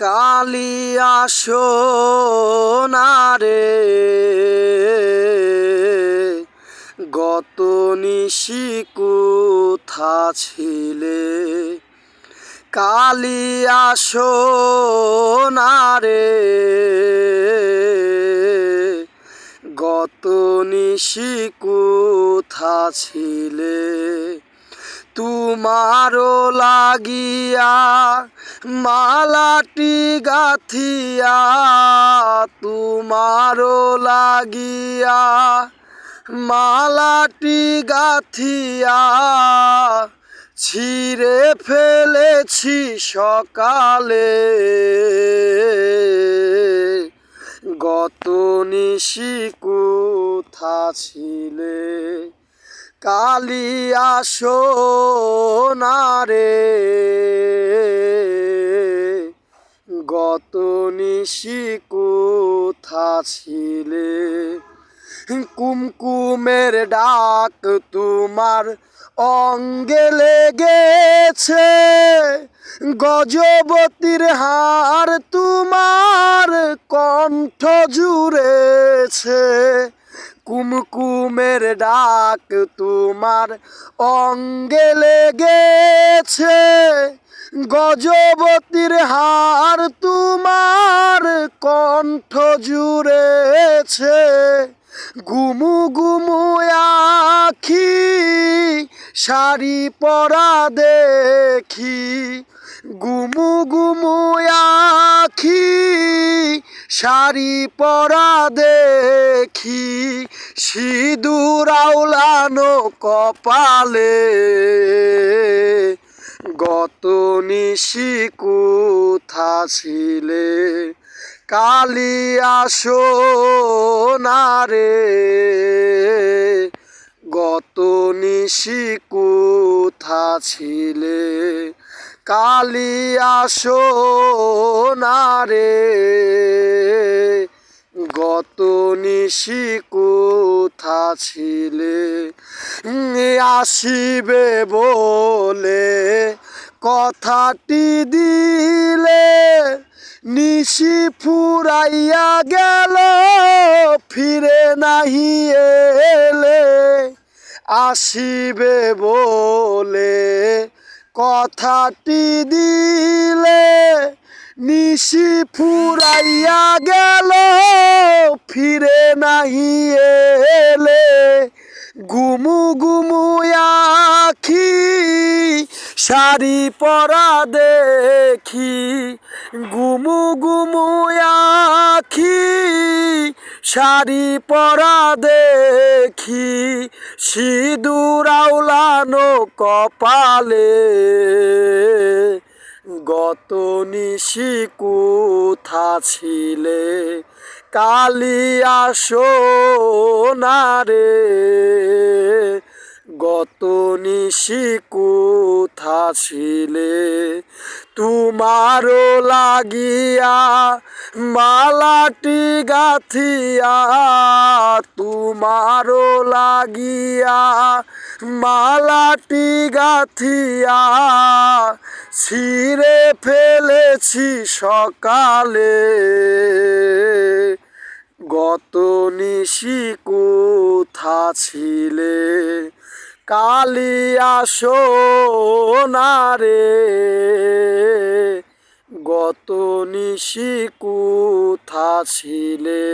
কালিয়া সোনারে গত নিশি কোথা ছিলে? কালিয়া সোনারে গত নিশি কোথা ছিলে? তোমারও লাগিয়া মালাটি গাথিয়া, তোমারও লাগিয়া মালাটি গাথিয়া ছিঁড়ে ফেলেছি সকালে। গত নিশি কোথা ছিলে? কালিয়া সোনারে গত নিশি কোথা ছিলে? কুমকুমের ডাক তোমার অঙ্গে লেগেছে, গজবতীর হার তোমার কণ্ঠ জুড়েছে। কুমকুমের ডাক তোমার অঙ্গে লেগেছে, গজবতীর হার তোমার কণ্ঠ জুড়েছে। গুমু গুমু আখি শাড়ি পরা দেখি, গুমু গুমু আখি শাড়ি পরা দেখি, সিঁদুর আওলানো কপালে। গত নিশি কোথা ছিলে? কালিয়া সোনারে গত নিশি কোথা ছিলে? কালিয়া সোনারে গত নিশি কোথা ছিলে? আসিবে বলে কথাটি দিলে, নিশি ফুরাইয়া গেল ফিরে নাহি এলে। আসিবে বলে কথাটি দিলে, নিশি ফুরাইয়া গেল ফিরে নাহি এলে। গুমু গুমু আখি শাড়ি পরা দেখি, গুমু গুমু আখি শাড়ি পরা দেখি, সিঁদুর আওলানো কপালে। গত নিশি কোথা ছিলে? কালিয়া সোনারে গত নিশি কোথা ছিলে? তোমারও লাগিয়া মালাটি গাথিয়া, তোমারও লাগিয়া মালাটি গাথিয়া ছিঁড়ে ফেলেছি সকালে। গত নিশি কোথা ছিলে? কালিয়া সোনারে গত নিশি কোথা ছিলে?